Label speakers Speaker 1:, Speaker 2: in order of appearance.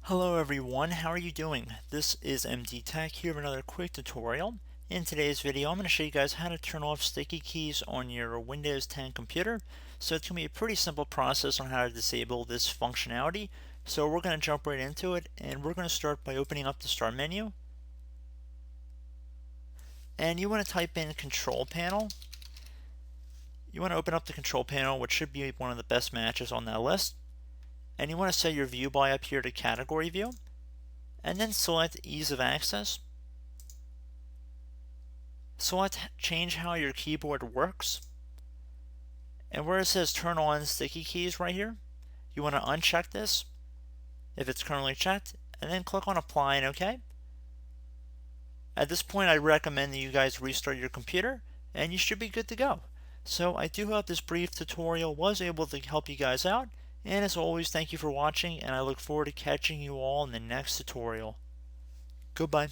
Speaker 1: Hello everyone, how are you doing? This is MD Tech here with another quick tutorial. In today's video, I'm going to show you guys how to turn off sticky keys on your Windows 10 computer. So it's going to be a pretty simple process on how to disable this functionality. So we're going to jump right into it, and we're going to start by opening up the Start menu. And you want to type in Control Panel. You want to open up the Control Panel, which should be one of the best matches on that list. And you want to set your view by up here to Category View, and then select Ease of Access. Select Change how your keyboard works, and where it says Turn on sticky keys right here, you want to uncheck this if it's currently checked, and then click on Apply and OK. At this point, I recommend that you guys restart your computer, and you should be good to go. So I do hope this brief tutorial was able to help you guys out. And as always, thank you for watching, and I look forward to catching you all in the next tutorial. Goodbye.